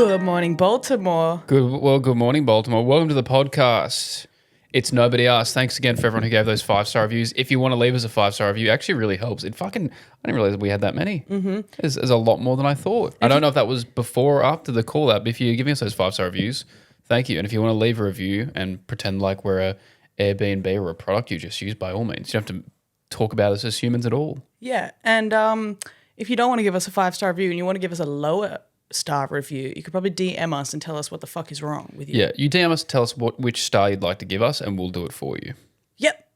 Good morning, Baltimore. Good morning, Baltimore. Welcome to the podcast. It's Nobody Asked. Thanks again for everyone who gave those 5-star reviews. If you want to leave us a 5-star review, it actually really helps. I didn't realize we had that many. Mm-hmm. There's a lot more than I thought. I don't know if that was before or after the call out, but if you're giving us those 5-star reviews, thank you. And if you want to leave a review and pretend like we're a Airbnb or a product you just use, by all means. You don't have to talk about us as humans at all. Yeah, and if you don't want to give us a 5-star review and you want to give us a lower star review, you could probably DM us and tell us what the fuck is wrong with you. Yeah, you DM us, tell us which star you'd like to give us, and we'll do it for you. Yep.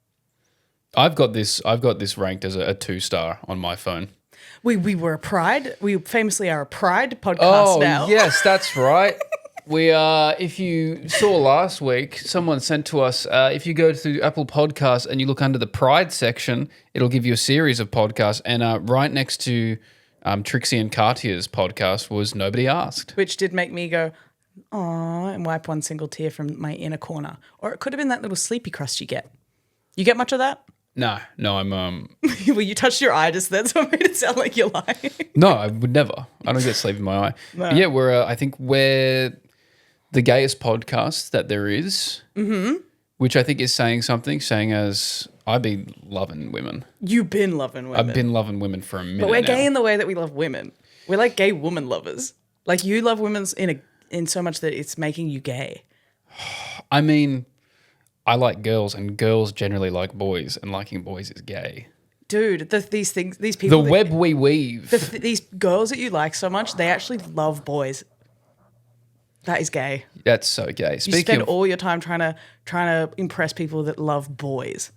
I've got this ranked as a 2-star on my phone. We were a Pride. We famously are a Pride podcast now. Oh, yes, that's right. We are. If you saw last week, someone sent to us, if you go to Apple Podcasts and you look under the Pride section, it'll give you a series of podcasts. And right next to Trixie and Cartier's podcast was Nobody Asked. Which did make me go, aw, and wipe one single tear from my inner corner. Or it could have been that little sleepy crust you get. You get much of that? No, I'm... Well, you touched your eye just then, so it made it sound like you're lying. No, I would never. I don't get sleep in my eye. No. But yeah, I think we're the gayest podcast that there is, which I think is saying something, saying as I've been loving women. You've been loving women. I've been loving women for a minute But we're now. gay in the way that we love women. We're like gay woman lovers. Like you love women in so much that it's making you gay. I mean, I like girls and girls generally like boys and liking boys is gay. Dude, these people. The web we weave. These girls that you like so much, they actually love boys. That is gay. That's so gay. You spend all your time trying to impress people that love boys.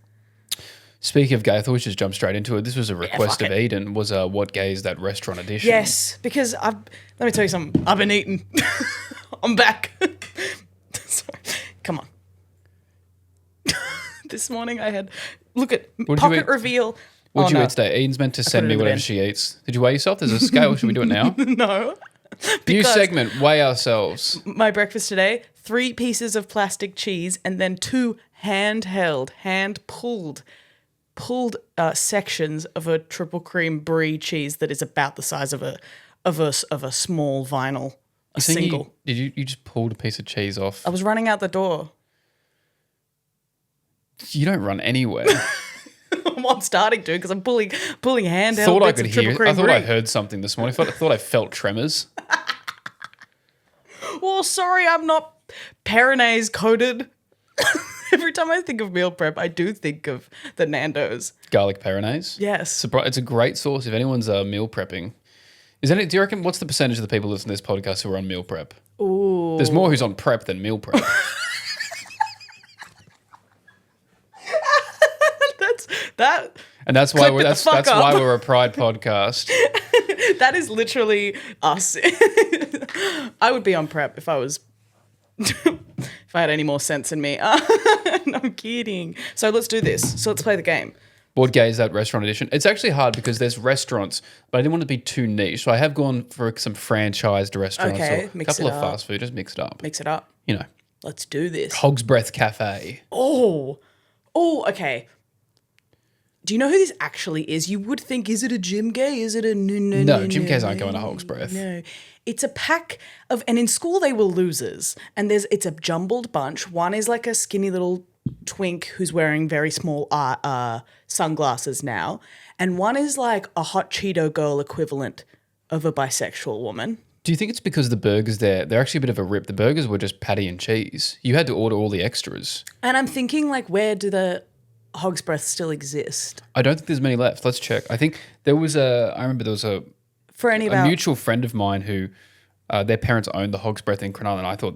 Speaking of gay, I thought we should just jump straight into it. This was a request of Eden. Was What Gay Is That Restaurant edition? Yes, because let me tell you something. I've been eating. I'm back. Sorry. Come on. This morning I had pocket reveal. What did you eat today? Eden's meant to send me whatever she eats. Did you weigh yourself? There's a scale. Should we do it now? No. New segment, weigh ourselves. My breakfast today, 3 pieces of plastic cheese and then 2 hand-pulled sections of a triple cream brie cheese that is about the size of a small vinyl, a single. You just pulled a piece of cheese off? I was running out the door. You don't run anywhere. Well, I'm starting to because I'm pulling handheld Thought I bits could of triple hear. cream I thought brie. I heard something this morning. I thought I felt tremors. Well, sorry, I'm not Peronaise coated. Every time I think of meal prep, I do think of the Nando's. Garlic Peronaise? Yes. It's a great sauce if anyone's meal prepping. Do you reckon, what's the percentage of the people listening to this podcast who are on meal prep? Ooh. There's more who's on prep than meal prep. That's why we're a Pride podcast. That is literally us. I would be on prep if I was... if I had any more sense in me. No, I'm kidding. So let's do this. So let's play the game. What Gay Is That Restaurant edition? It's actually hard because there's restaurants, but I didn't want to be too niche. So I have gone for some franchised restaurants or a couple of fast food. Just mix it up. Mix it up. You know. Let's do this. Hog's Breath Cafe. Oh, okay. Do you know who this actually is? You would think, is it a Jim Gay? Is it a no? No, Jim Gay's aren't going to Hog's Breath. No. It's a pack of, and in school they were losers, and it's a jumbled bunch. One is like a skinny little twink who's wearing very small sunglasses now, and one is like a hot Cheeto girl equivalent of a bisexual woman. Do you think it's because the burgers they're actually a bit of a rip? The burgers were just patty and cheese. You had to order all the extras. And I'm thinking, like, where do the Hog's Breath still exist? I don't think there's many left. Let's check. I think I remember there was a mutual friend of mine who their parents owned the Hog's Breath in Cronulla, and I thought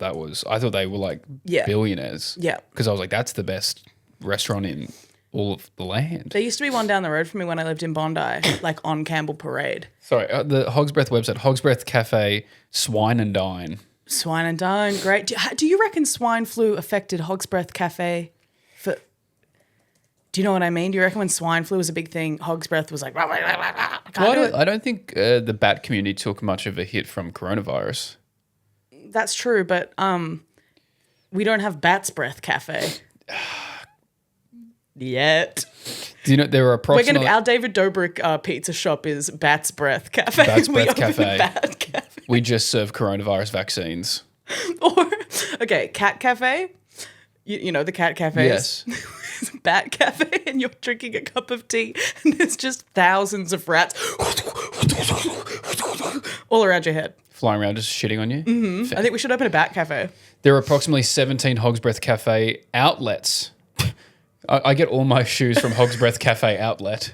they were like billionaires. Yeah. Because I was like, that's the best restaurant in all of the land. There used to be one down the road from me when I lived in Bondi, like on Campbell Parade. Sorry, the Hog's Breath website, Hog's Breath Cafe, Swine and Dine. Swine and Dine, great. Do you reckon swine flu affected Hog's Breath Cafe? Do you know what I mean? Do you reckon when swine flu was a big thing, Hog's Breath was like, I don't think the bat community took much of a hit from coronavirus. That's true, but we don't have Bat's Breath Cafe. Yet. Do you know there are approximately Our David Dobrik pizza shop is Bat's Breath Cafe. Bat's We Breath opened Cafe. Bat Cafe. we just serve coronavirus vaccines. Or, okay, Cat Cafe. You know the cat cafes? Yes. Bat Cafe, and you're drinking a cup of tea, and there's just thousands of rats all around your head. Flying around just shitting on you. Mm-hmm. I think we should open a Bat Cafe. There are approximately 17 Hog's Breath Cafe outlets. I get all my shoes from Hog's Breath Cafe outlet.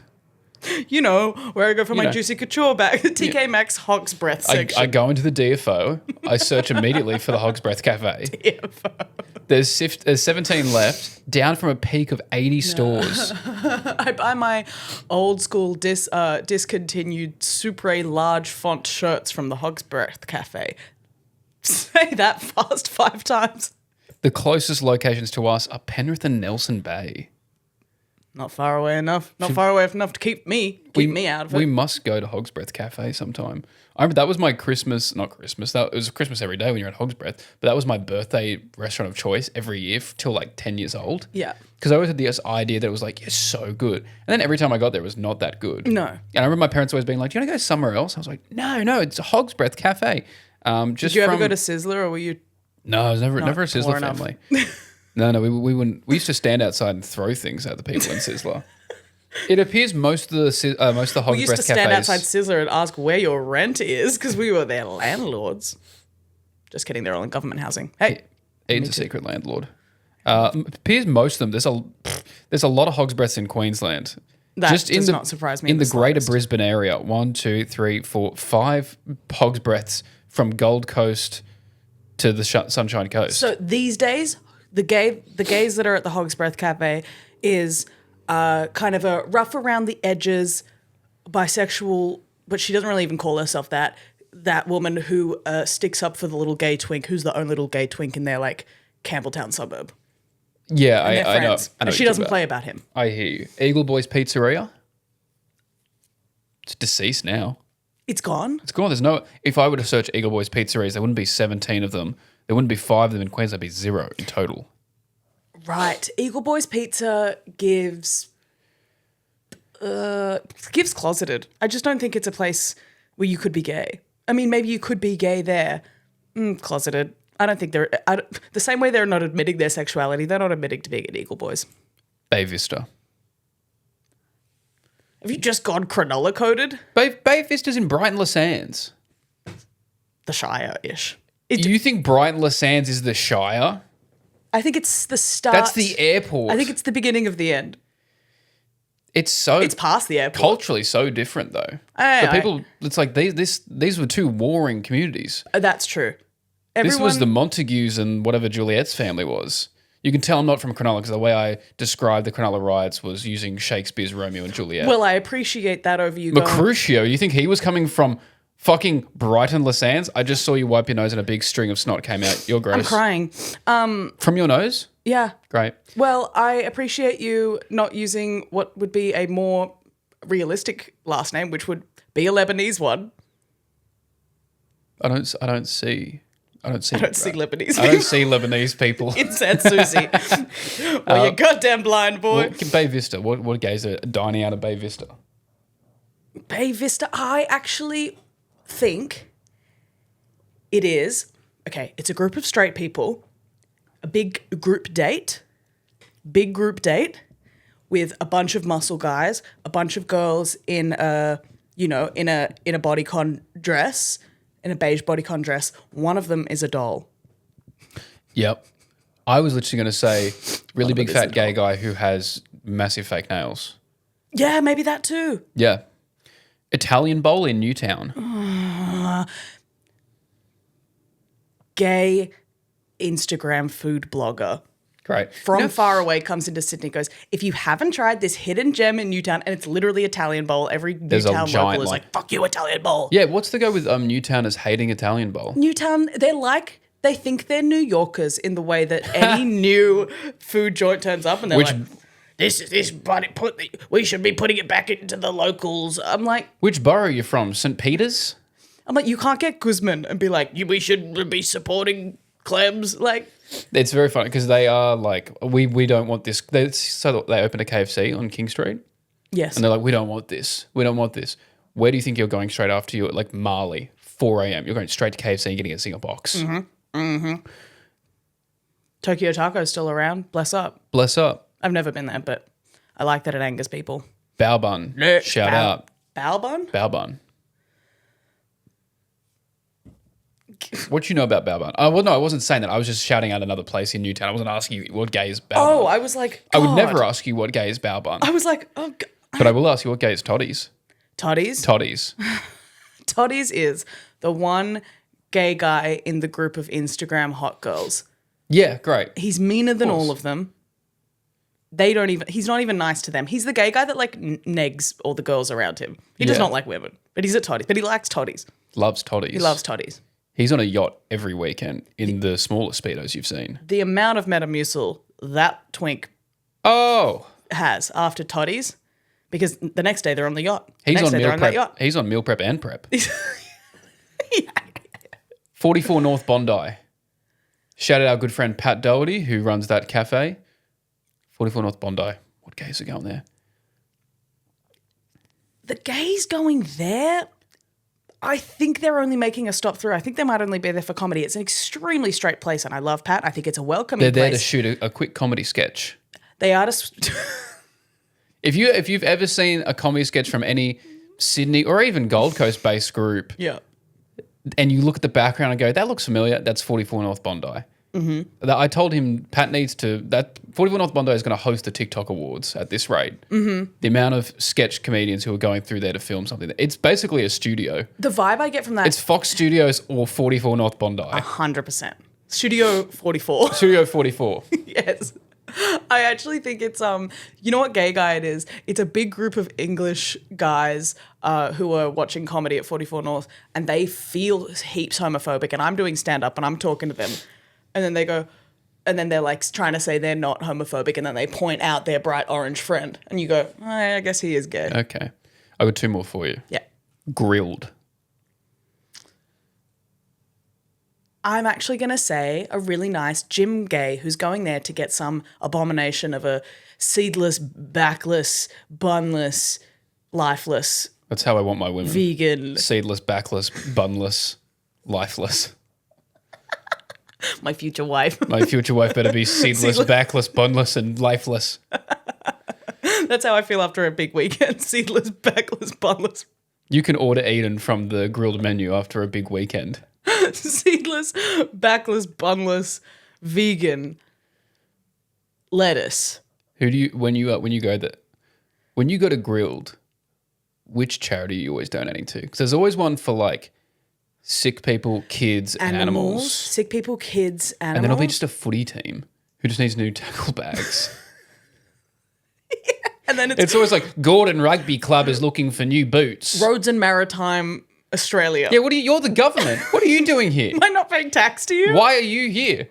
You know, where I go for my know. Juicy Couture bag, TK Maxx Hog's Breath section. I go into the DFO. I search immediately for the Hog's Breath Cafe. DFO. There's 17 left, down from a peak of 80 stores. I buy my old school discontinued Supre large font shirts from the Hog's Breath Cafe. Say that fast 5 times. The closest locations to us are Penrith and Nelson Bay. Not far away enough. Not far away enough to keep me out of it. We must go to Hog's Breath Cafe sometime. I remember that was my Christmas, not Christmas, it was Christmas every day when you're at Hog's Breath, but that was my birthday restaurant of choice every year till like 10 years old. Yeah. Because I always had this idea that it was like, it's so good. And then every time I got there, it was not that good. No. And I remember my parents always being like, do you want to go somewhere else? I was like, no, it's a Hog's Breath Cafe. Did you ever go to Sizzler, or were you... No, I was never a poor Sizzler enough? family. No, we wouldn't. We used to stand outside and throw things at the people in Sizzler. It appears most of the Hog's Breath We used to stand cafes. outside Sizzler and ask where your rent is, because we were their landlords. Just kidding, they're all in government housing. Hey. Ian's a secret landlord. It appears most of them. There's a lot of Hog's Breaths in Queensland. That does not surprise me In the greater slightest. Brisbane area, 1, 2, 3, 4, 5 Hog's Breaths from Gold Coast to the Sunshine Coast. So these days, the gays that are at the Hog's Breath Cafe is kind of a rough around the edges, bisexual, but she doesn't really even call herself that. That woman who sticks up for the little gay twink, who's the only little gay twink in their like Campbelltown suburb. yeah, And they're I know. friends. And she doesn't play about him. I hear you. Eagle Boys Pizzeria. It's deceased now. It's gone. It's gone. There's no. If I were to search Eagle Boys Pizzerias, there wouldn't be 17 of them. There wouldn't be 5 of them in Queensland. There'd be 0 in total. Right. Eagle Boys Pizza gives closeted. I just don't think it's a place where you could be gay. I mean, maybe you could be gay there. Closeted. I don't think they're... the same way they're not admitting their sexuality, they're not admitting to being an Eagle Boys. Bay Vista. Have you just gone Cronulla coded? Bay Vista's in Brighton, Les Sands. The Shire-ish. You think Brighton, Les Sands is the Shire? I think it's the start. That's the airport. I think it's the beginning of the end. It's past the airport. culturally so different though. The people, it's like these were 2 warring communities. That's true. This was the Montagues and whatever Juliet's family was. You can tell I'm not from Cronulla because the way I described the Cronulla riots was using Shakespeare's Romeo and Juliet. Well, I appreciate that over you going... Mercutio, you think he was coming from fucking Brighton, Les Sands? I just saw you wipe your nose and a big string of snot came out. You're gross. I'm crying. From your nose? Yeah. Great. Well, I appreciate you not using what would be a more realistic last name, which would be a Lebanese one. I don't see Lebanese I don't see Lebanese people. in San Susie. Well, you're goddamn blind, boy. Bay Vista. What gays are dining out of Bay Vista? Bay Vista, I actually think it is, okay, it's a group of straight people, a big group date with a bunch of muscle guys, a bunch of girls in a bodycon dress, in a beige bodycon dress. One of them is a doll. Yep. I was literally going to say really big it fat isn't gay guy who has massive fake nails. Yeah, maybe that too. Yeah. Italian Bowl in Newtown. Gay Instagram food blogger Great. from far away comes into Sydney, goes, if you haven't tried this hidden gem in Newtown, and it's literally Italian Bowl, every There's a Newtown giant local is line. like, fuck you, Italian Bowl. Yeah, what's the go with Newtowners hating Italian Bowl? Newtown, they think they're New Yorkers in the way that any new food joint turns up and they're Which- like, we should be putting it back into the locals. I'm like, Which borough are you from? St. Peter's? you can't get Guzman and be like, we should be supporting Clems. Like, It's very funny because they are like, we don't want this. So they opened a KFC on King Street Yes. and they're like, we don't want this. We don't want this. Where do you think you're going straight after you at like Marley, 4 a.m.? You're going straight to KFC and getting a single box. Tokyo Taco's still around. Bless up. Bless up. I've never been there, but I like that it angers people. Bao bun. Shout out. Bao bun? Bao bun. What do you know about Bao bun? Well, no, I wasn't saying that. I was just shouting out another place in Newtown. I wasn't asking you what gay is Bao bun. Oh, I was like, I would God. never ask you what gay is Bao bun. I was like, oh, God. But I will ask you what gay is Toddies. Toddies? Toddies. Toddies is the one gay guy in the group of Instagram hot girls. Yeah, great. He's meaner than all of them. He's not even nice to them. He's the gay guy that like negs all the girls around him. He does Yeah. not like women, but he's at Toddies. But he likes Toddies. Loves Toddies. He loves Toddies. He's on a yacht every weekend in the smallest Speedos you've seen. The amount of Metamucil that twink Oh. has after Toddies, because the next day they're on the yacht. He's next on day meal they're on that prep. yacht. He's on meal prep and prep. 44 North Bondi. Shout out our good friend Pat Doherty, who runs that cafe. 44 North Bondi. What gays are going there? The gays going there, I think they're only making a stop through. I think they might only be there for comedy. It's an extremely straight place, and I love Pat. I think it's a welcoming They're there place. to shoot a quick comedy sketch. They are to... If you've ever seen a comedy sketch from any Sydney or even Gold Coast based group, yeah. and you look at the background and go, that looks familiar, that's 44 North Bondi. Mm-hmm. I told him Pat needs to, that 44 North Bondi is going to host the TikTok Awards at this rate. Mm-hmm. The amount of sketch comedians who are going through there to film something. It's basically a studio. The vibe I get from that... It's Fox Studios or 44 North Bondi. 100%. Studio 44. Studio 44. Yes. I actually think it's you know what gay guy it is? It's a big group of English guys who are watching comedy at 44 North, and they feel heaps homophobic, and I'm doing stand up and I'm talking to them, and then they go, and then they're like trying to say they're not homophobic, and then they point out their bright orange friend, and you go, I guess he is gay. Okay. I got two more for you. Yeah. Grilled. I'm actually going to say a really nice gym gay who's going there to get some abomination of a seedless, backless, bunless, lifeless, That's how I want my women. vegan. Seedless, backless, bunless, lifeless. My future wife. My future wife better be seedless, backless, bunless, and lifeless. That's how I feel after a big weekend. Seedless, backless, bunless. You can order Eden from the grilled menu after a big weekend. Seedless, backless, bunless, vegan, lettuce. Who do you when you go to grilled? Which charity are you always donating to? Because there's always one for like sick people, kids, and animals. Sick people, kids, animals. And then it'll be just a footy team who just needs new tackle bags. And then It's always like Gordon Rugby Club is looking for new boots. Roads and Maritime Australia. Yeah, you're the government. What are you doing here? Am I not paying tax to you? Why are you here?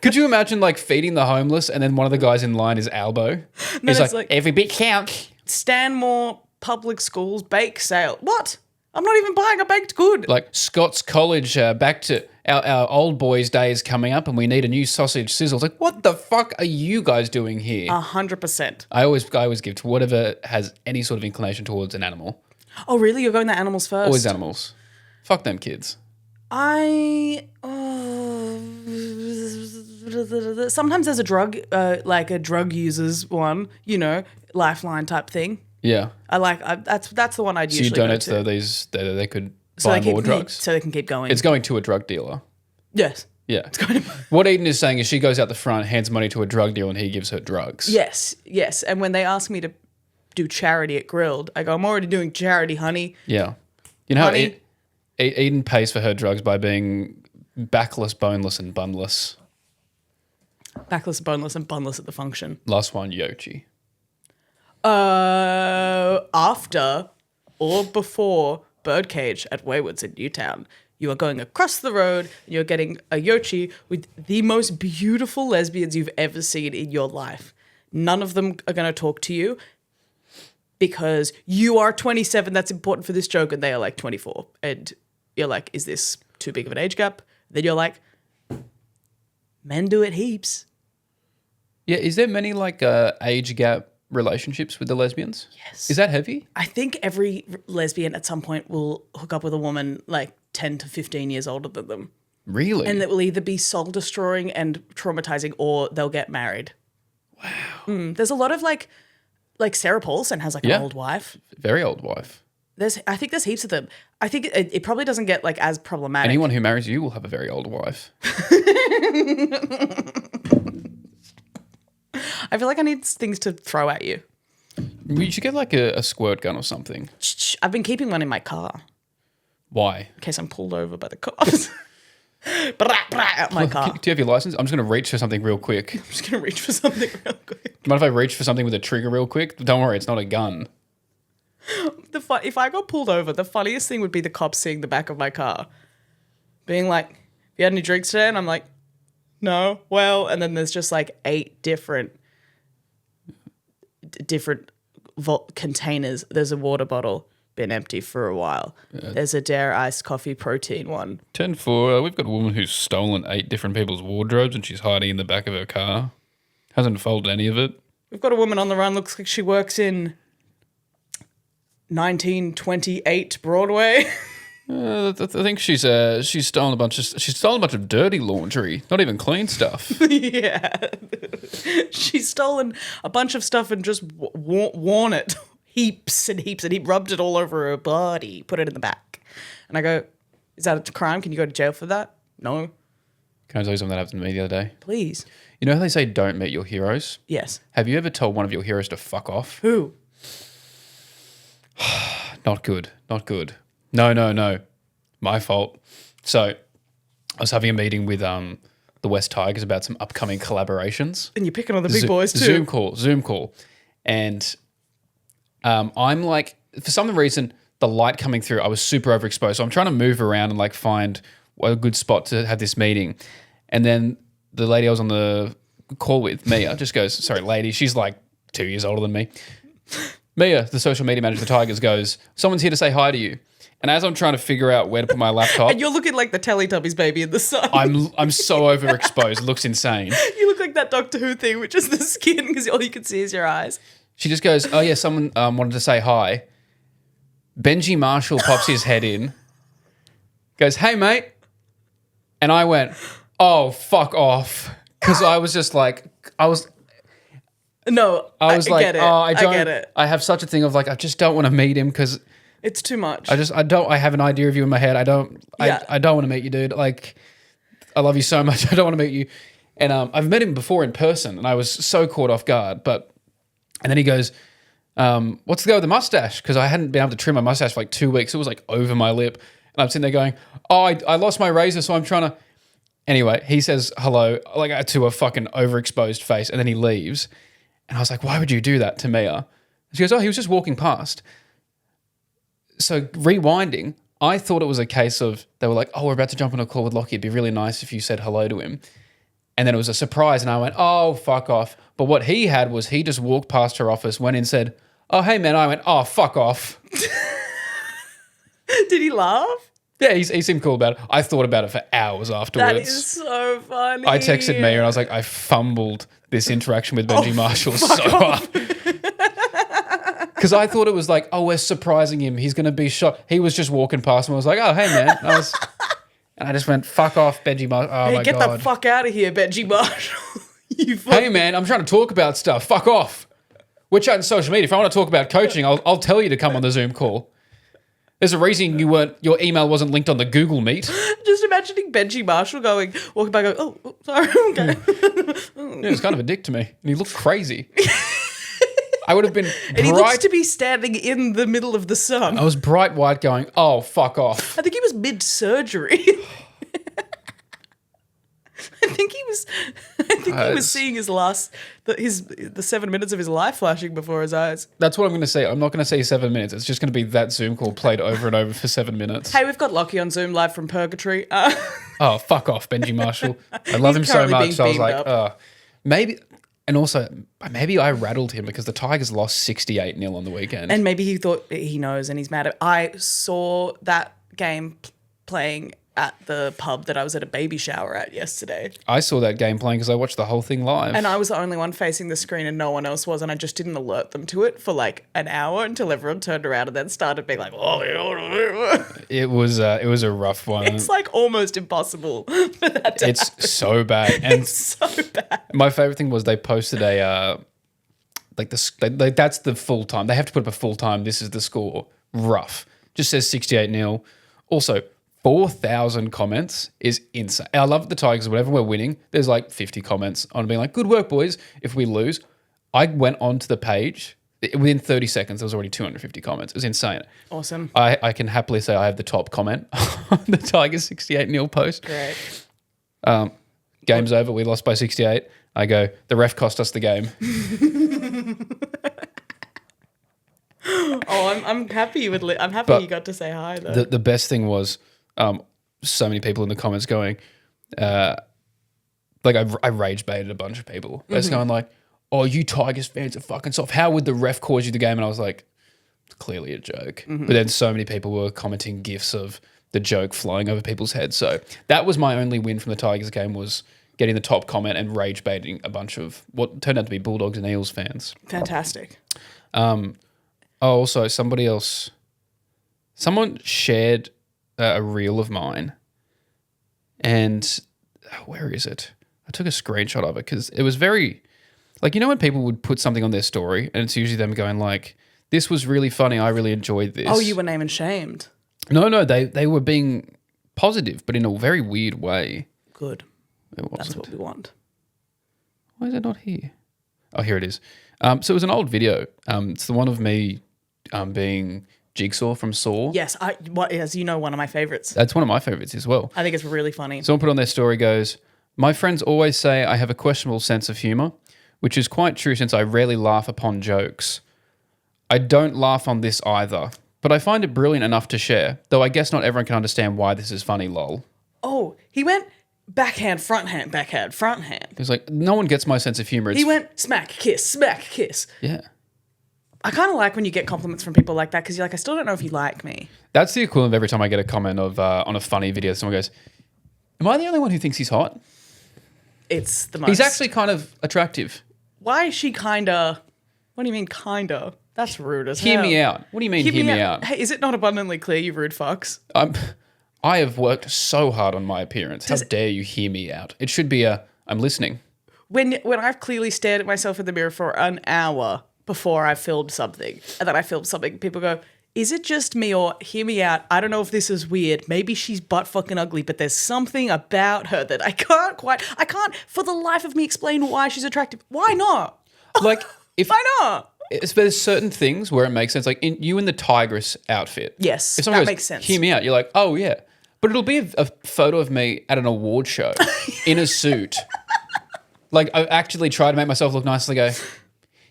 Could you imagine like feeding the homeless and then one of the guys in line is Albo? He's it's like, like- every bit counts. Stanmore Public Schools bake sale. What? I'm not even buying a baked good. Like Scott's College, back to our old boys' days coming up and we need a new sausage sizzle. It's like, what the fuck are you guys doing here? 100%. I always give to whatever has any sort of inclination towards an animal. Oh, really? You're going to animals first? Always animals. Fuck them kids. Sometimes there's a drug, like a drug users one, lifeline type thing. Yeah. That's the one I'd So you usually donate go to these, they could so buy they more drugs. So they can keep going. It's going to a drug dealer. Yes. Yeah. What Eden is saying is she goes out the front, hands money to a drug dealer, and he gives her drugs. Yes. And when they ask me to do charity at Grilled, I go, I'm already doing charity, honey. Yeah. You know Honey. how Eden pays for her drugs by being backless, boneless, and bunless. Backless, boneless, and bunless at the function. Last one, Yochi. After or before Birdcage at Wayward's in Newtown, you are going across the road and you're getting a Yochi with the most beautiful lesbians you've ever seen in your life. None of them are going to talk to you because you are 27. That's important for this joke. And they are like 24. And you're like, is this too big of an age gap? Then you're like, Men do it heaps. Yeah, is there many like age gap relationships with the lesbians? Yes. Is that heavy? I think every lesbian at some point will hook up with a woman like 10 to 15 years older than them. Really? And that will either be soul destroying and traumatizing, or they'll get married. Wow. There's a lot of like Sarah Paulson has like an old wife. Very old wife. I think there's heaps of them. I think it probably doesn't get like as problematic. Anyone who marries you will have a very old wife. I feel like I need things to throw at you. You should get like a squirt gun or something. I've been keeping one in my car Why? in case I'm pulled over by the cops. Out my car. Do you have your license? I'm just going to reach for something real quick. I'm just going to reach for something real quick. Do you mind if I reach for something with a trigger real quick? Don't worry, it's not a gun. If I got pulled over, the funniest thing would be the cops seeing the back of my car. Being like, you had any drinks today? And I'm like, no. Well, and then there's just like 8 different containers. There's a water bottle, been empty for a while. Yeah. There's a Dare iced coffee protein one. 10-4, we've got a woman who's stolen 8 different people's wardrobes and she's hiding in the back of her car. Hasn't folded any of it. We've got a woman on the run, looks like she works in 1928 Broadway. I think she's stolen a bunch of dirty laundry, not even clean stuff. Yeah, she's stolen a bunch of stuff and just worn it heaps and heaps, and he rubbed it all over her body, put it in the back. And I go, "Is that a crime? Can you go to jail for that?" No. Can I tell you something that happened to me the other day? Please. You know how they say don't meet your heroes? Yes. Have you ever told one of your heroes to fuck off? Who? Not good. Not good. No. My fault. So I was having a meeting with the West Tigers about some upcoming collaborations. And you're picking on the big boys too. Zoom call. And I'm like, for some reason, the light coming through, I was super overexposed. So I'm trying to move around and like find a good spot to have this meeting. And then the lady I was on the call with, Mia, just goes, sorry, lady, she's like 2 years older than me. Mia, the social media manager of the Tigers, goes, someone's here to say hi to you. And as I'm trying to figure out where to put my laptop, and you're looking like the Teletubbies baby in the sun. I'm so overexposed. It looks insane. You look like that Doctor Who thing, which is the skin, because all you can see is your eyes. She just goes, oh yeah, someone wanted to say hi. Benji Marshall pops his head in, goes, hey mate. And I went, oh, fuck off. Because I was just like, No, I was like, get it. Oh, I get it. I have such a thing of like, I just don't want to meet him because it's too much. I have an idea of you in my head. I don't want to meet you, dude. Like, I love you so much. I don't want to meet you. And I've met him before in person and I was so caught off guard. And then he goes, what's the go with the mustache? Because I hadn't been able to trim my mustache for like 2 weeks. It was like over my lip. And I'm sitting there going, oh, I lost my razor, so I'm trying to. Anyway, he says hello, like to a fucking overexposed face, and then he leaves. And I was like, why would you do that to Mia? She goes, oh, he was just walking past. So rewinding, I thought it was a case of, they were like, oh, we're about to jump on a call with Lachy. It'd be really nice if you said hello to him. And then it was a surprise, and I went, oh, fuck off. But what he had was he just walked past her office, went in and said, oh, hey, man. I went, oh, fuck off. Did he laugh? Yeah, he seemed cool about it. I thought about it for hours afterwards. That is so funny. I texted Mia and I was like, I fumbled this interaction with Benji Marshall so hard. Because I thought it was like, oh, we're surprising him. He's going to be shocked. He was just walking past and I was like, oh, hey, man. And I just went, fuck off, Benji Marshall. Oh, hey, my get God. the fuck out of here, Benji Marshall. Hey, man, I'm trying to talk about stuff. Fuck off. We're chatting social media. If I want to talk about coaching, I'll tell you to come on the Zoom call. There's a reason your email wasn't linked on the Google Meet. Just imagining Benji Marshall walking by going, oh sorry, okay. Yeah, he's kind of a dick to me. And he looked crazy. I would have been And he looks to be standing in the middle of the sun. I was bright white going, oh, fuck off. I think he was mid-surgery. I think he was seeing his the 7 minutes of his life flashing before his eyes. That's what I'm going to say. I'm not going to say 7 minutes. It's just going to be that Zoom call played over and over for 7 minutes. Hey, we've got Lachy on Zoom live from Purgatory. Oh, fuck off, Benji Marshall. I love him so much. So I was like, maybe. And also, maybe I rattled him because the Tigers lost 68-0 on the weekend. And maybe he thought he knows and he's mad at. I saw that game playing at the pub that I was at a baby shower at yesterday. I saw that game playing because I watched the whole thing live. And I was the only one facing the screen and no one else was. And I just didn't alert them to it for like an hour until everyone turned around and then started being like, oh, it was a rough one. it's like almost impossible for that to It's happen. so bad. And It's so bad. my favorite thing was they posted a that's the full time. They have to put up a full time. This is the score. Rough. Just says 68-0. Also, 4,000 comments is insane. I love the Tigers. Whenever we're winning, there's like 50 comments on being like, good work, boys. If we lose, I went onto the page. Within 30 seconds, there was already 250 comments. It was insane. Awesome. I can happily say I have the top comment on the Tigers 68-0 post. Great. Game's over. We lost by 68. I go, the ref cost us the game. Oh, I'm happy I'm happy But you got to say hi though. The best thing was so many people in the comments going, I rage baited a bunch of people. Basically going like, oh, you Tigers fans are fucking soft. How would the ref cause you the game? And I was like, it's clearly a joke. But then so many people were commenting gifs of the joke flying over people's heads. So that was my only win from the Tigers game, was getting the top comment and rage baiting a bunch of what turned out to be Bulldogs and Eels fans. Fantastic. Also, someone shared a reel of mine, and where is it? I took a screenshot of it because it was very, like, you know when people would put something on their story and it's usually them going like, this was really funny, I really enjoyed this. Oh, you were name and shamed. No, they were being positive, but in a very weird way. Good. It wasn't. That's what we want. Why is it not here? Oh, here it is. So it was an old video. It's the one of me being Jigsaw from Saw. Yes, as you know, one of my favorites. That's one of my favorites as well. I think it's really funny. Someone put on their story, goes, my friends always say I have a questionable sense of humour, which is quite true since I rarely laugh upon jokes. I don't laugh on this either, but I find it brilliant enough to share, though I guess not everyone can understand why this is funny, lol. Oh, he went backhand, front hand, backhand, front hand. It's like, no one gets my sense of humour. He went smack, kiss. Yeah. I kind of like when you get compliments from people like that because you're like, I still don't know if you like me. That's the equivalent of every time I get a comment of on a funny video, someone goes, am I the only one who thinks he's hot? It's the most. He's actually kind of attractive. Why is she kinda? What do you mean kinda? That's rude as Hear hell. me out. What do you mean, hear me out? Hey, is it not abundantly clear, you rude fucks? I have worked so hard on my appearance. How dare you hear me out? It should be I'm listening. When I've clearly stared at myself in the mirror for an hour before I filmed something, and then I filmed something, people go, is it just me or hear me out? I don't know if this is weird. Maybe she's butt fucking ugly, but there's something about her that I can't for the life of me explain why she's attractive. Why not? Like, if Why not? there's certain things where it makes sense, like you in the tigress outfit. Yes, If someone that goes, makes sense. Hear me out. You're like, oh yeah, but it'll be a photo of me at an award show in a suit. Like I actually try to make myself look nice. And I go,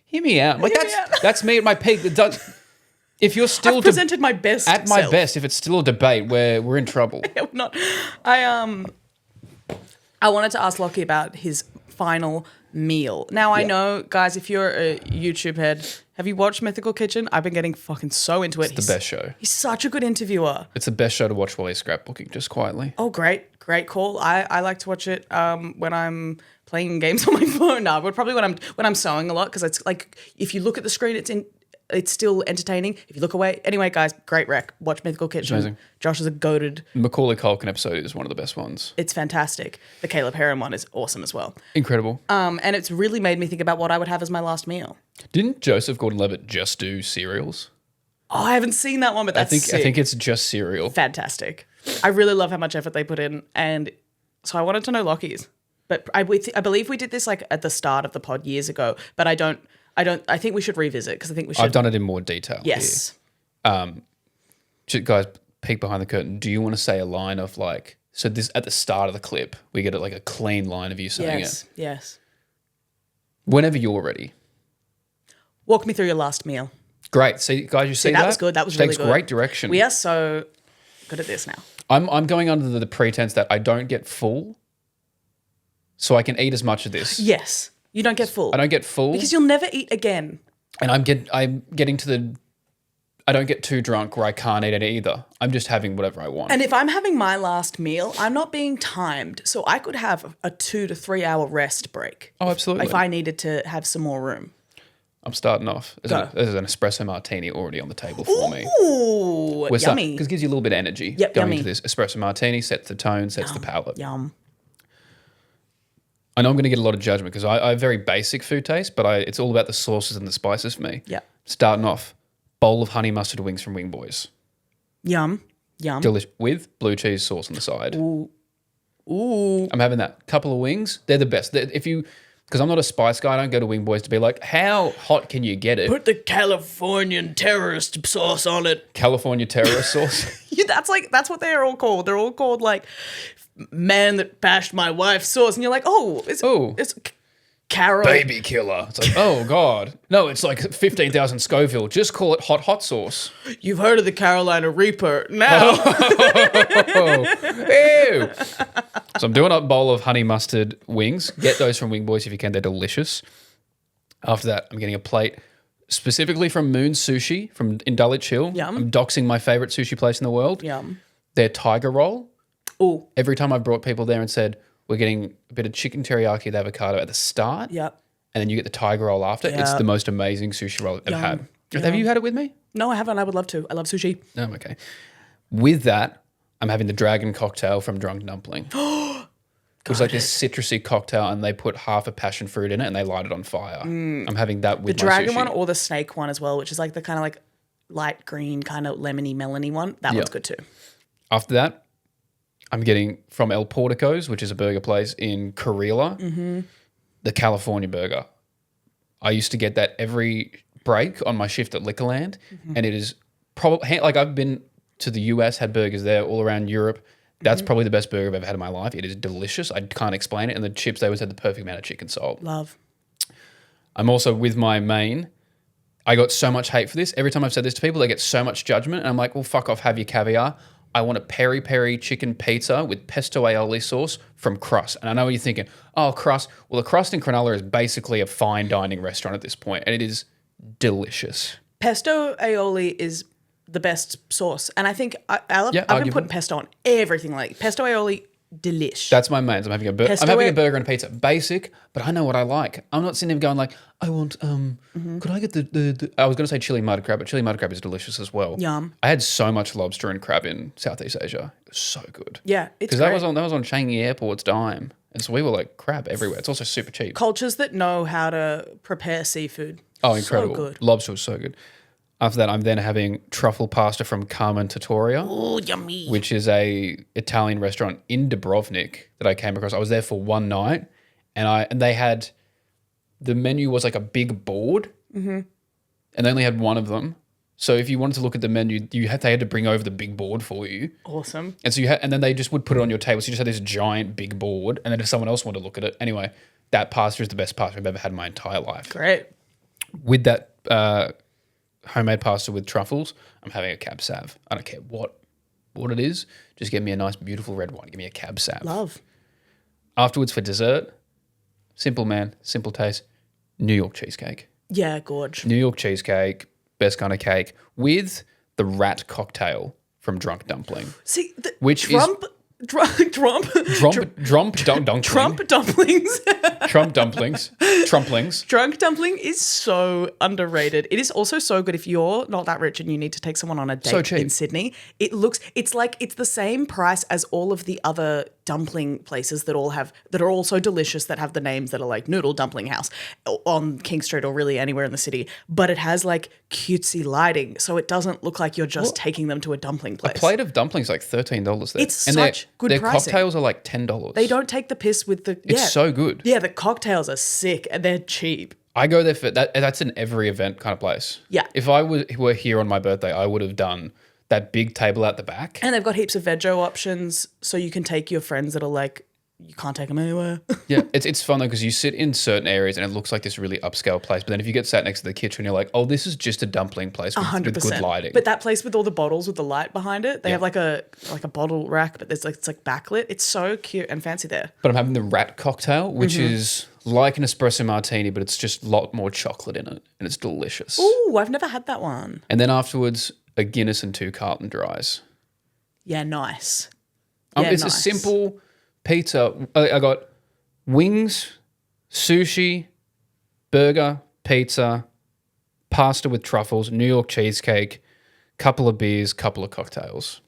hear me out. Like Hear me out. that's me at my peak. If you're still I've presented my best at my self. best, if it's still a debate, we're in trouble. Not. I wanted to ask Lachy about his final meal. Now I know, guys, if you're a YouTube head, have you watched Mythical Kitchen? I've been getting fucking so into it. It's the best show. He's such a good interviewer. It's the best show to watch while you're scrapbooking, just quietly. Oh, great call. I like to watch it when I'm playing games on my phone. No, but probably when I'm sewing a lot because it's like if you look at the screen, it's still entertaining. If you look away, anyway, guys, great rec. Watch Mythical Kitchen. Amazing. Josh is a goated. Macaulay Culkin episode is one of the best ones. It's fantastic. The Caleb Heron one is awesome as well. Incredible. And it's really made me think about what I would have as my last meal. Didn't Joseph Gordon-Levitt just do cereals? Oh, I haven't seen that one, but that's I think it's just cereal. fantastic. I really love how much effort they put in, and so I wanted to know Lochy's. But I believe we did this like at the start of the pod years ago. But I think we should revisit because I think we should. I've done it in more detail. Yes. Guys, peek behind the curtain. Do you want to say a line of like? So this at the start of the clip, we get like a clean line of you saying it. Yes. Whenever you're ready. Walk me through your last meal. Great. See, guys, you see that? That was good. That was really Takes good. great direction. We are so good at this now. I'm going under the pretense that I don't get full, so I can eat as much of this. Yes. You don't get full. I don't get full because you'll never eat again. and I'm getting to the I don't get too drunk where I can't eat it either. I'm just having whatever I want. And if I'm having my last meal, I'm not being timed. So I could have a 2 to 3 hour rest break. Oh, absolutely. If I needed to have some more room. I'm starting off. There's an espresso martini already on the table for me. Ooh, yummy. Because it gives you a little bit of energy. Yep, going yummy. into this espresso martini, sets the tone, sets the palate. Yum. I know I'm going to get a lot of judgment because I have very basic food taste, but it's all about the sauces and the spices for me. Yeah. Starting off, bowl of honey mustard wings from Wing Boys. Yum. Yum. Delish with blue cheese sauce on the side. Ooh. I'm having that. Couple of wings, they're the best. Because I'm not a spice guy, I don't go to Wing Boys to be like, how hot can you get it? Put the Californian terrorist sauce on it. California terrorist sauce. Yeah, that's what they're all called. They're all called like man that bashed my wife's sauce, and you're like, it's Carol. Baby killer. It's like, oh God. No, it's like 15,000 Scoville. Just call it hot sauce. You've heard of the Carolina Reaper now. Ew. So I'm doing a bowl of honey mustard wings. Get those from Wing Boys if you can. They're delicious. After that, I'm getting a plate specifically from Moon Sushi in Dulwich Hill. Yum. I'm doxing my favorite sushi place in the world. Yum. Their tiger roll. Ooh. Every time I've brought people there and said, we're getting a bit of chicken teriyaki with avocado at the start. Yep. And then you get the tiger roll after. It's the most amazing sushi roll I've ever had. Have you had it with me? No, I haven't. I would love to. I love sushi. Oh, okay. With that, I'm having the dragon cocktail from Drunk Dumpling. It was like this citrusy cocktail, and they put half a passion fruit in it, and they light it on fire. I'm having that with The my dragon sushi. one or the snake one as well, which is like the kind of like light green, kind of lemony, melony one. That one's good too. After that, I'm getting from El Portico's, which is a burger place in Karela, the California burger. I used to get that every break on my shift at Liquorland, and it is probably like I've been to the US, had burgers there all around Europe. That's probably the best burger I've ever had in my life. It is delicious. I can't explain it. And the chips, they always had the perfect amount of chicken salt. Love. I'm also with my main. I got so much hate for this. Every time I've said this to people, they get so much judgment. And I'm like, well, fuck off, have your caviar. I want a peri-peri chicken pizza with pesto aioli sauce from Crust. And I know what you're thinking, oh, Crust. Well, the Crust in Cronulla is basically a fine dining restaurant at this point, and it is delicious. Pesto aioli is the best sauce. And I think I've been arguably. putting pesto on everything. Like pesto aioli, delish. That's my mains. I'm having a burger and a pizza. Basic, but I know what I like. I'm not sitting there going like, I want, could I get the I was going to say chili mud crab, but chili mud crab is delicious as well. Yum. I had so much lobster and crab in Southeast Asia. It was so good. Yeah, it's Because great. that was on Changi Airport's dime. And so we were like, crab everywhere. It's also super cheap. Cultures that know how to prepare seafood. Oh, incredible. So good. Lobster was so good. After that, I'm then having truffle pasta from Carmen Trattoria. Oh, yummy. Which is a Italian restaurant in Dubrovnik that I came across. I was there for one night, and they had the menu was like a big board, and they only had one of them. So if you wanted to look at the menu, they had to bring over the big board for you. Awesome. And so and then they just would put it on your table. So you just had this giant big board, and then if someone else wanted to look at it, anyway, that pasta is the best pasta I've ever had in my entire life. Great. With that homemade pasta with truffles, I'm having a cab sav. I don't care what it is. Just give me a nice, beautiful red wine. Give me a cab sav. Love. Afterwards for dessert, simple man, simple taste, New York cheesecake. Yeah, gorge. New York cheesecake, best kind of cake, with the rat cocktail from Drunk Dumpling. See, Which Trump dumplings. Trump dumplings. Trumplings. Drunk dumpling is so underrated. It is also so good if you're not that rich and you need to take someone on a So date cheap. in Sydney. It's like it's the same price as all of the other dumpling places that are all so delicious that have the names that are like Noodle Dumpling House on King Street or really anywhere in the city. But it has like cutesy lighting, so it doesn't look like you're just taking them to a dumpling place. A plate of dumplings like $13 there. It's such good their pricing. cocktails are like $10. They don't take the piss with the. It's so good. Yeah, the cocktails are sick and they're cheap. I go there for that. That's an every event kind of place. Yeah. If I were here on my birthday, I would have done that big table at the back. And they've got heaps of veggie options, so you can take your friends that are like, you can't take them anywhere. Yeah, it's fun though because you sit in certain areas and it looks like this really upscale place. But then if you get sat next to the kitchen, you're like, oh, this is just a dumpling place with 100%. good lighting. But that place with all the bottles with the light behind it, they have like a bottle rack, but it's like backlit. It's so cute and fancy there. But I'm having the rat cocktail, which is like an espresso martini, but it's just a lot more chocolate in it, and it's delicious. Ooh, I've never had that one. And then afterwards, a Guinness and 2 Carlton Dries. Yeah, nice. It's a nice. simple pizza. I got wings, sushi, burger, pizza, pasta with truffles, New York cheesecake, couple of beers, couple of cocktails.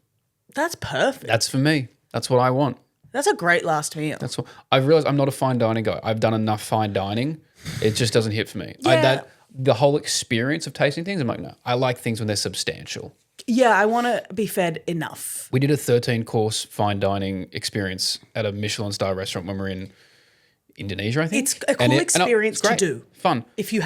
That's perfect. That's for me. That's what I want. That's a great last meal. That's what I've realized. I'm not a fine dining guy. I've done enough fine dining. It just doesn't hit for me. Yeah. The whole experience of tasting things, I'm like, no. I like things when they're substantial. Yeah, I want to be fed enough. We did a 13-course fine dining experience at a Michelin star restaurant when we were in Indonesia, I think. It's a cool experience to great. do. Fun. If you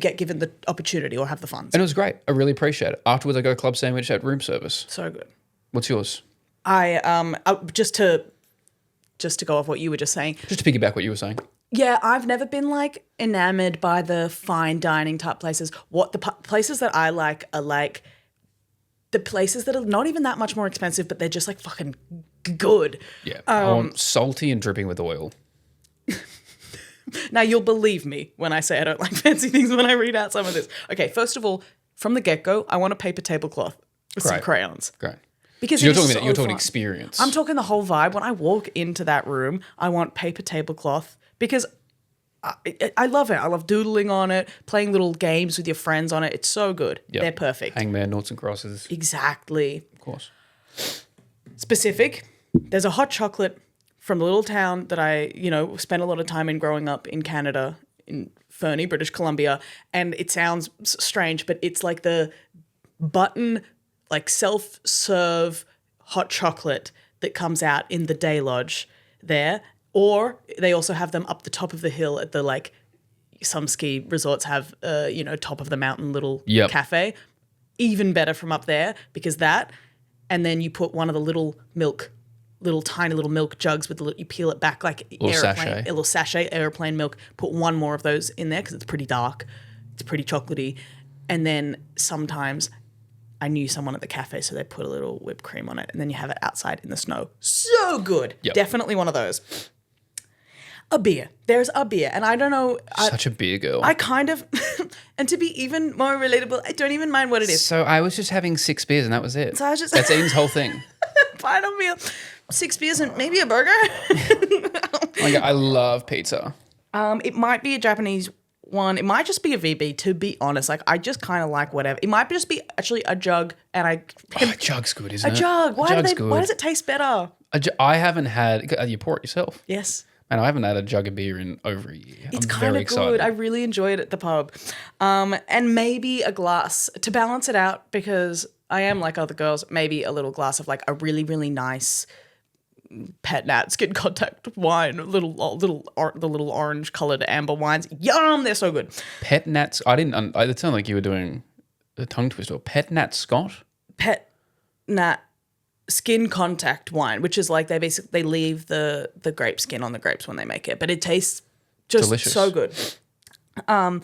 get given the opportunity or have the funds. And it was great. I really appreciate it. Afterwards, I got a club sandwich at room service. So good. What's yours? Just to go off what you were just saying. Just to piggyback what you were saying. Yeah, I've never been like enamored by the fine dining type places. What the places that I like are like the places that are not even that much more expensive, but they're just like fucking good. Yeah. I want salty and dripping with oil. Now you'll believe me when I say I don't like fancy things when I read out some of this. Okay, first of all, from the get-go, I want a paper tablecloth with some Great. crayons. Great. Because So you're it is talking so talking fun. experience. I'm talking the whole vibe. When I walk into that room, I want paper tablecloth because I love it. I love doodling on it, playing little games with your friends on it. It's so good. Yep. They're perfect. Hangman, noughts and crosses. Exactly. Of course. Specific. There's a hot chocolate from the little town that I, spent a lot of time in growing up in Canada, in Fernie, British Columbia. And it sounds strange, but it's like the button, like self-serve hot chocolate that comes out in the Day Lodge there. Or they also have them up the top of the hill at the, like, some ski resorts have, top of the mountain little cafe. Even better from up there because that, and then you put one of the little tiny little milk jugs with you peel it back like a little sachet airplane milk. Put one more of those in there because it's pretty dark, it's pretty chocolatey, and then sometimes I knew someone at the cafe, so they put a little whipped cream on it, and then you have it outside in the snow. So good, definitely one of those. A beer. There's a beer, and I don't know. Such a beer girl. I kind of, and to be even more relatable, I don't even mind what it is. So I was just having 6 beers and that was it. So I was just That's Ian's whole thing. final meal, 6 beers and maybe a burger. Like, I love pizza. It might be a Japanese one. It might just be a VB, to be honest. Like, I just kind of like whatever. It might just be actually a jug, and A jug's good, isn't a it? jug. Why good. does it taste better? I haven't had. You pour it yourself. Yes. And I haven't had a jug of beer in over a year. It's I'm kind very of good. excited. I really enjoy it at the pub. And maybe a glass to balance it out because I am like other girls, maybe a little glass of like a really, really nice Pet Nat skin contact wine, the little orange colored amber wines. Yum, they're so good. Pet Nats. It sounded like you were doing a tongue twister. Pet Nat Scott? Pet Nat skin contact wine, which is like they leave the grape skin on the grapes when they make it, but it tastes just delicious. so good. A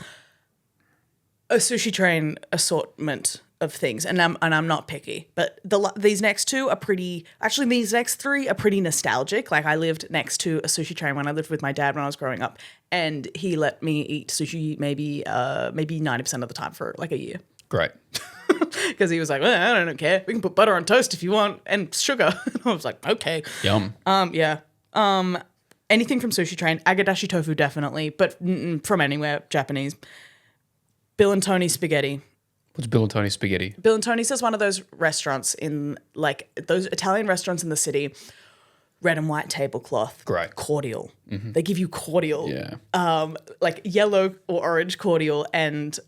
Sushi Train assortment of things, and I'm not picky, but these next two are pretty. Actually, these next three are pretty nostalgic. Like, I lived next to a Sushi Train when I lived with my dad when I was growing up, and he let me eat sushi maybe 90% of the time for like a year. Great. Because he was like, well, I don't care. We can put butter on toast if you want and sugar. I was like, okay. Yum. Yeah. Anything from Sushi Train. Agadashi tofu, definitely. But from anywhere, Japanese. Bill and Tony's spaghetti. What's Bill and Tony's spaghetti? Bill and Tony's is one of those restaurants in, like, those Italian restaurants in the city. Red and white tablecloth. Great. Cordial. Mm-hmm. They give you cordial. Yeah. Like yellow or orange cordial and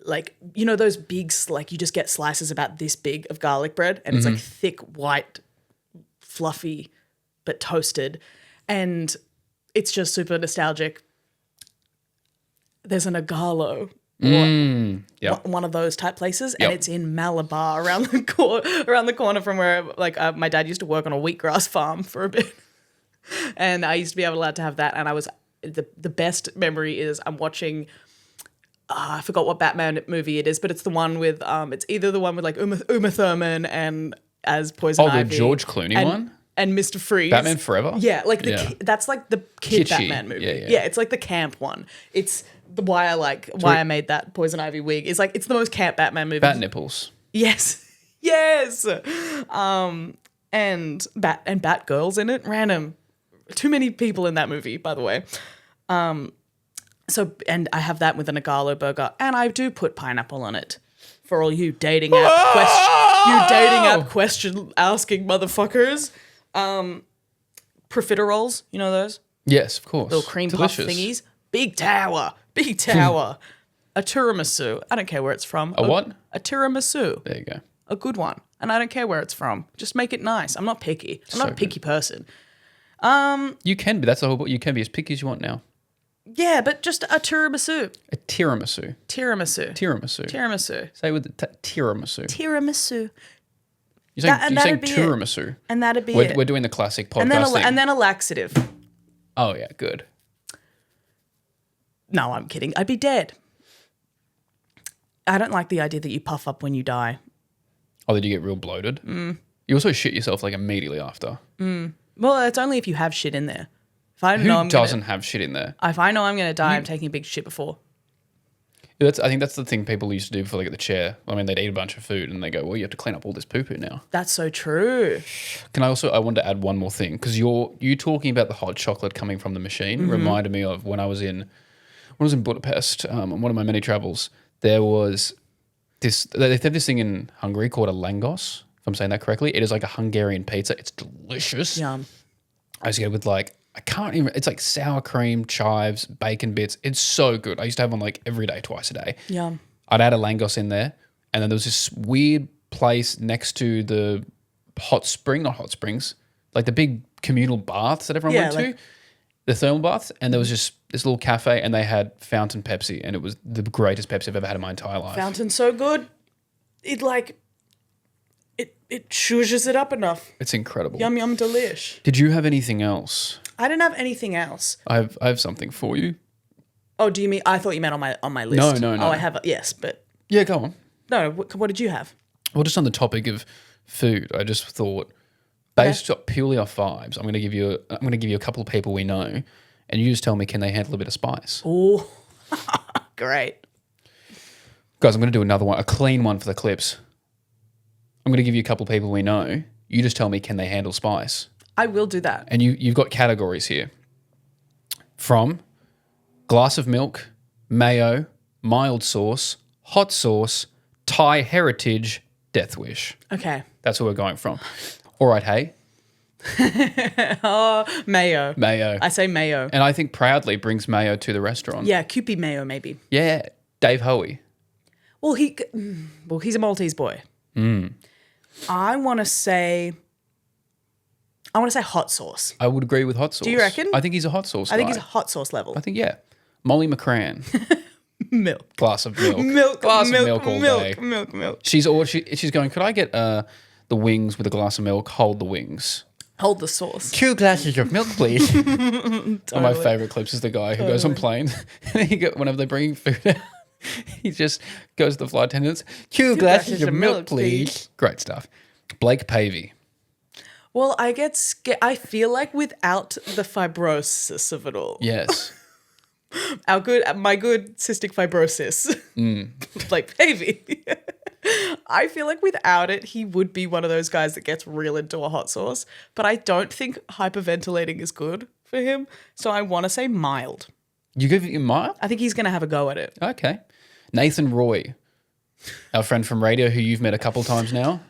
like, those big, like, you just get slices about this big of garlic bread and it's like thick, white, fluffy, but toasted. And it's just super nostalgic. There's an Agalo. One of those type places, and it's in Malabar around the corner from where my dad used to work on a wheatgrass farm for a bit, and I used to be allowed to have that. And I was the best memory is I'm watching. I forgot what Batman movie it is, but it's the one with it's either the one with like Uma Thurman and as Poison Ivy. The George Clooney one. and Mr. Freeze. Batman Forever? Yeah, like Yeah. that's like the kid Kitschy. Batman movie. Yeah. It's like the camp one. It's why I made that Poison Ivy wig. It's like it's the most camp Batman movie. Bat nipples. Yes. Yes. And Batgirl's in it. Random. Too many people in that movie, by the way. So and I have that with an Agalo burger, and I do put pineapple on it. For all you dating app question asking motherfuckers. Profiteroles, you know those? Yes, of course. Little cream Delicious. puff thingies. Big tower. A tiramisu. I don't care where it's from. A what? A tiramisu. There you go. A good one. And I don't care where it's from. Just make it nice. I'm not picky. I'm not a picky person. You can be. That's the whole point. You can be as picky as you want now. Yeah, but just a tiramisu. A tiramisu. Tiramisu. Tiramisu. Tiramisu. Say with the tiramisu. Tiramisu. You're saying that'd be tiramisu. And that'd be it. We're doing the classic podcast And then thing. a laxative. Oh, yeah, good. No, I'm kidding. I'd be dead. I don't like the idea that you puff up when you die. Oh, did you get real bloated? You also shit yourself like immediately after. Well, it's only if you have shit in there. If I know Who doesn't have shit in there? If I know I'm going to die, I'm taking a big shit before. I think that's the thing people used to do before they get the chair. I mean, they'd eat a bunch of food and they go, well, you have to clean up all this poo-poo now. That's so true. I wanted to add one more thing because you talking about the hot chocolate coming from the machine reminded me of when I was in Budapest on one of my many travels. There was they have this thing in Hungary called a langos, if I'm saying that correctly. It is like a Hungarian pizza. It's delicious. Yum. I used to get it with it's like sour cream, chives, bacon bits. It's so good. I used to have one like every day, twice a day. Yum. I'd add a langos in there. And then there was this weird place next to the not hot springs, like the big communal baths that everyone went to, the thermal baths. And there was just this little cafe and they had fountain Pepsi. And it was the greatest Pepsi I've ever had in my entire life. Fountain's so good. It shushes it up enough. It's incredible. Yum, yum, delish. Did you have anything else? I didn't have anything else. I have something for you. Oh, do you mean? I thought you meant on my list. No. Oh, I have. Yes, but Yeah, go on. no. What did you have? Well, just on the topic of food, I just thought, based purely off vibes, I'm going to give you a couple of people we know, and you just tell me, can they handle a bit of spice? Oh, great. Guys, I'm going to do another one, a clean one for the clips. I'm going to give you a couple of people we know. You just tell me, can they handle spice? I will do that. And you've got categories here. From glass of milk, mayo, mild sauce, hot sauce, Thai heritage, death wish. Okay. That's where we're going from. All right, hey. Mayo. Mayo. I say mayo. And I think proudly brings mayo to the restaurant. Yeah, Kewpie mayo maybe. Yeah. Dave Hoey. Well, he's a Maltese boy. I want to say hot sauce. I would agree with hot sauce. Do you reckon? I think he's a hot sauce I think guy. he's a hot sauce level. I think, yeah. Molly McCran. Milk. Glass of milk. Glass of milk all day. Milk. She's going, could I get the wings with a glass of milk? Hold the wings. Hold the sauce. 2 glasses of milk, please. One of my favourite clips is the guy who goes on planes. Whenever they bring food out, he just goes to the flight attendants. 2 glasses of milk, please. Great stuff. Blake Pavey. Well, I get scared. I feel like without the fibrosis of it all, Yes. my good cystic fibrosis, like Pavey. I feel like without it, he would be one of those guys that gets real into a hot sauce. But I don't think hyperventilating is good for him. So I want to say mild. You give it mild? I think he's going to have a go at it. Okay. Nathan Roy, our friend from radio who you've met a couple times now.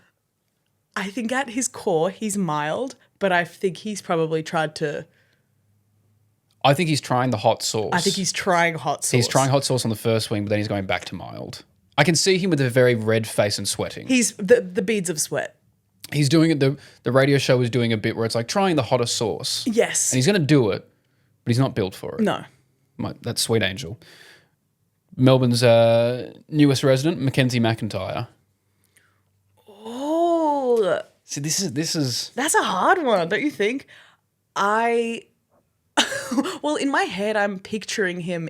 I think at his core, he's mild, but I think he's probably tried to... I think he's trying the hot sauce. I think he's trying hot sauce. He's trying hot sauce on the first wing, but then he's going back to mild. I can see him with a very red face and sweating. He's the beads of sweat. He's doing it. The radio show is doing a bit where it's like trying the hottest sauce. Yes. And he's going to do it, but he's not built for it. No. That's Sweet Angel. Melbourne's newest resident, Mackenzie McIntyre. Oh. See, this is. That's a hard one, don't you think? Well, in my head, I'm picturing him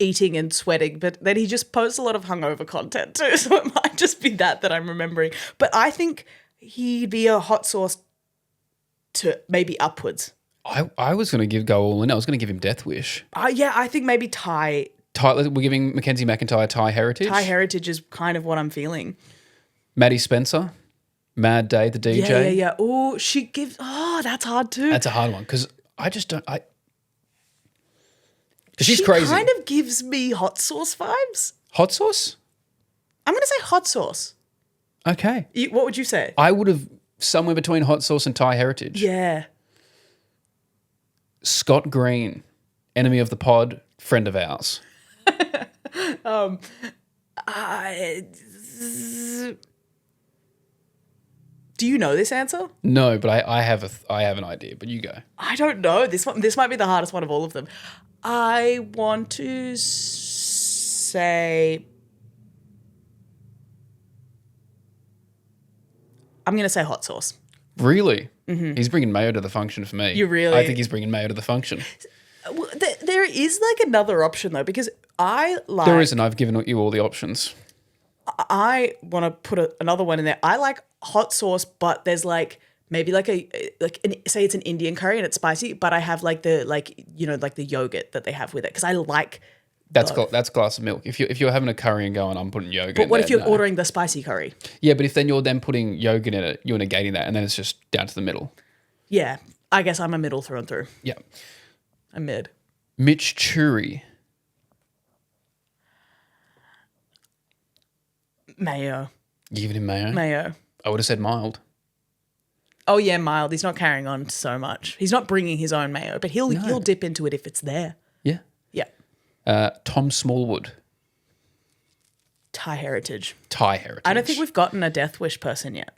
eating and sweating, but then he just posts a lot of hungover content too, so it might just be that I'm remembering. But I think he'd be a hot sauce to maybe upwards. I was going to go all in. I was going to give him Death Wish. Yeah, I think maybe Thai We're giving Mackenzie McIntyre Thai Heritage. Thai heritage is kind of what I'm feeling. Maddie Spencer, Mad Day, the DJ. Yeah. Oh, she gives. Oh, that's hard too. That's a hard one because I just don't. She's she crazy. Kind of gives me hot sauce vibes. Hot sauce? I'm going to say hot sauce. Okay. What would you say? I would have somewhere between hot sauce and Thai heritage. Yeah. Scott Green, enemy of the pod, friend of ours. Do you know this answer? No, but I have an idea. But you go. I don't know. This might be the hardest one of all of them. I want to say. I'm going to say hot sauce. Really? Mm-hmm. He's bringing mayo to the function for me. You really? I think he's bringing mayo to the function. Well, there is like another option though, because I like. There isn't. I've given you all the options. I want to put another one in there. I like hot sauce, but there's like maybe say it's an Indian curry and it's spicy, but I have like the yogurt that they have with it because I like. That's glass of milk. If you're having a curry and going, I'm putting yogurt. But what in if there, you're ordering the spicy curry? Yeah, but if then you're then putting yogurt in it, you're negating that, and then it's just down to the middle. Yeah, I guess I'm a middle through and through. Yeah. I'm mid. Mitch Churi. Mayo. You giving him mayo? Mayo. I would have said mild. Oh yeah, mild. He's not carrying on so much. He's not bringing his own mayo, but he'll dip into it if it's there. Yeah. Yeah. Tom Smallwood. Thai heritage. Thai heritage. I don't think we've gotten a Death Wish person yet.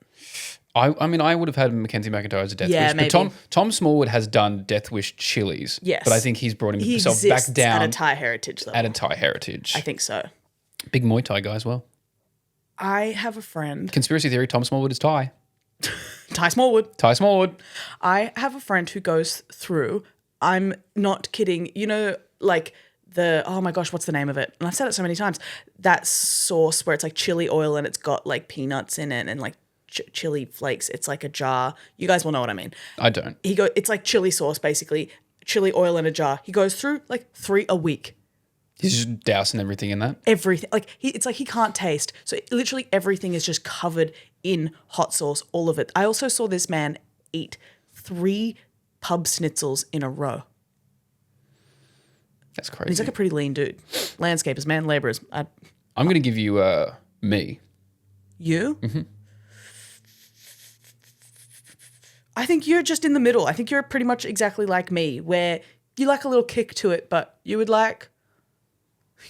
I mean, I would have had Mackenzie McIntyre as a Death Wish. Maybe. But Tom Smallwood has done Death Wish chilies. Yes. But I think he's brought He himself back exists down. at a Thai heritage level. At a Thai heritage. I think so. Big Muay Thai guy as well. I have a friend. Conspiracy theory, Tom Smallwood is Thai. Thai Smallwood. Thai Smallwood. I have a friend who goes through, I'm not kidding, like oh my gosh, what's the name of it? And I've said it so many times. That sauce where it's like chili oil and it's got like peanuts in it and like chili flakes. It's like a jar. You guys will know what I mean. I don't. It's like chili sauce basically, chili oil in a jar. He goes through like 3 a week. He's just dousing everything in that. Everything. It's like he can't taste. So literally everything is just covered in hot sauce, all of it. I also saw this man eat 3 pub schnitzels in a row. That's crazy. He's like a pretty lean dude. Landscapers, man, laborers. I'm going to give you me. You? Mm-hmm. I think you're just in the middle. I think you're pretty much exactly like me, where you like a little kick to it, but you would like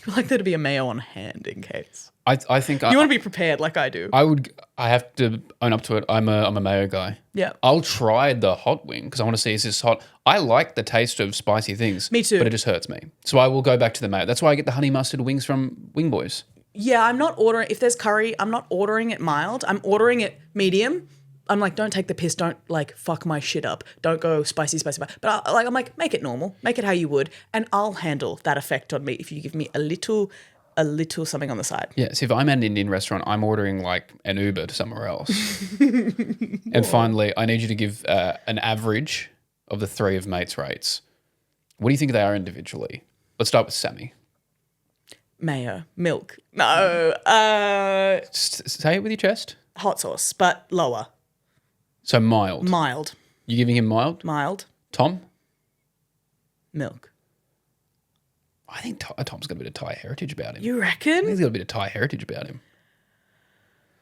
there to be a mayo on hand in case. I think you want to be prepared like I do. I have to own up to it. I'm a mayo guy. Yeah. I'll try the hot wing because I want to see is this hot. I like the taste of spicy things. Me too. But it just hurts me. So I will go back to the mayo. That's why I get the honey mustard wings from Wing Boys. Yeah, I'm not ordering, if there's curry, I'm not ordering it mild. I'm ordering it medium. I'm like, don't take the piss. Don't like fuck my shit up. Don't go spicy. But I'm like, make it normal. Make it how you would. And I'll handle that effect on me if you give me a little something on the side. Yeah, so if I'm at an Indian restaurant, I'm ordering like an Uber to somewhere else. And finally, I need you to give an average of the 3 of mates' rates. What do you think they are individually? Let's start with Sammy. Mayo. Milk. No. Say it with your chest. Hot sauce, but lower. So mild. Mild. You giving him mild? Mild. Tom? Milk. I think Tom's got a bit of Thai heritage about him. You I think reckon? he's got a bit of Thai heritage about him.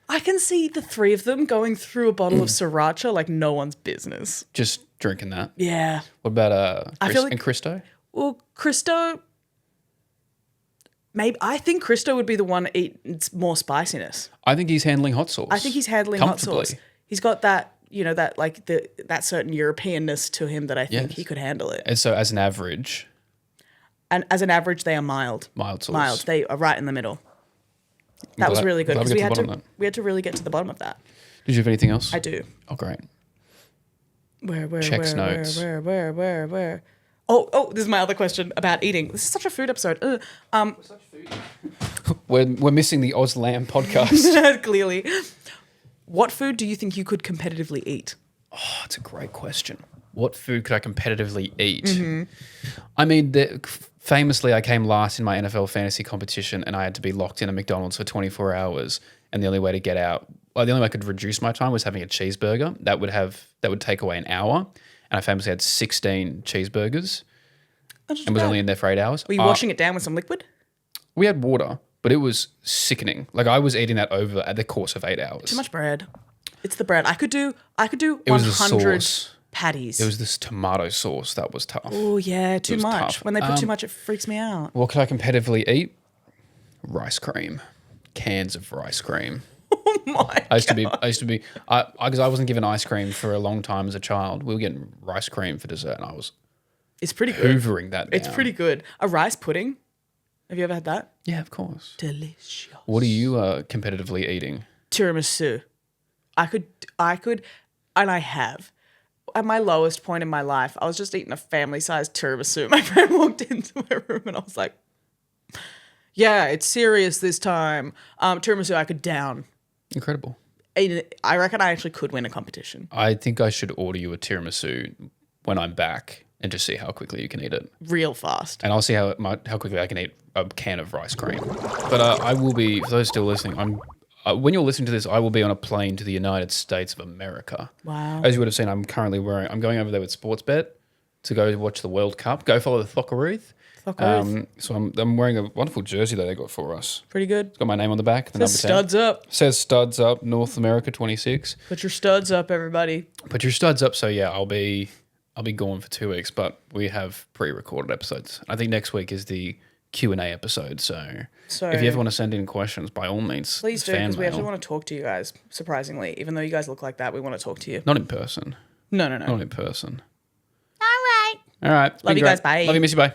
I can see the 3 of them going through a bottle of sriracha like no one's business. Just drinking that. Yeah. What about I feel like- and Christo? Well, Christo, maybe I think Christo would be the one eats more spiciness. I think he's handling hot sauce. I think he's handling hot comfortably. sauce. He's got that, that like that certain Europeanness to him that I think Yes. he could handle it. And so as an average, And as an average, they are mild. mild sauce. Mild. They are right in the middle. That glad- was really good glad we because get to the bottom of that. we had to really get to the bottom of that. Did you have anything else? I do. Oh, great. Where? Checks notes. Where? Oh, this is my other question about eating. This is such a food episode. We're missing the Oz Lamb podcast. Clearly. What food do you think you could competitively eat? Oh, that's a great question. What food could I competitively eat? I mean, famously, I came last in my NFL fantasy competition, and I had to be locked in a McDonald's for 24 hours. And the only way to get out, well, the only way I could reduce my time was having a cheeseburger. That would take away an hour. And I famously had 16 cheeseburgers and was only in there for 8 hours. Were you washing it down with some liquid? We had water, but it was sickening. Like I was eating that over at the course of 8 hours. Too much bread. It's the bread. I could do It was the 100 sauce. patties. It was this tomato sauce that was tough. Oh yeah, too was much. tough. When they put too much, it freaks me out. What could I competitively eat? Rice cream. Cans of rice cream. Oh my! I used to be, because I wasn't given ice cream for a long time as a child. We were getting rice cream for dessert, and I was It's pretty good. hoovering that down. It's pretty good. A rice pudding. Have you ever had that? Yeah, of course. Delicious. What are you competitively eating? Tiramisu. I could, and I have. At my lowest point in my life, I was just eating a family-sized tiramisu. My friend walked into my room and I was like, yeah, it's serious this time. Tiramisu I could down. Incredible. I reckon I actually could win a competition. I think I should order you a tiramisu when I'm back and just see how quickly you can eat it. Real fast. And I'll see how quickly I can eat a can of rice cream. But I will be, for those still listening, when you're listening to this, I will be on a plane to the United States of America. Wow. As you would have seen, I'm going over there with Sportsbet to go watch the World Cup, go follow the Thockeruth. So I'm wearing a wonderful jersey that they got for us. Pretty good. It's got my name on the back. The Says number 10. studs up. Says studs up, North America 26. Put your studs up, everybody. Put your studs up. So yeah, I'll be gone for 2 weeks, but we have pre-recorded episodes. I think next week is the Q&A episode. So if you ever want to send in questions, by all means, Please do, fan because we mail. actually want to talk to you guys, surprisingly. Even though you guys look like that, we want to talk to you. Not in person. No. Not in person. All right. All right. Love Been you great. guys. Bye. Love you. Miss you. Bye.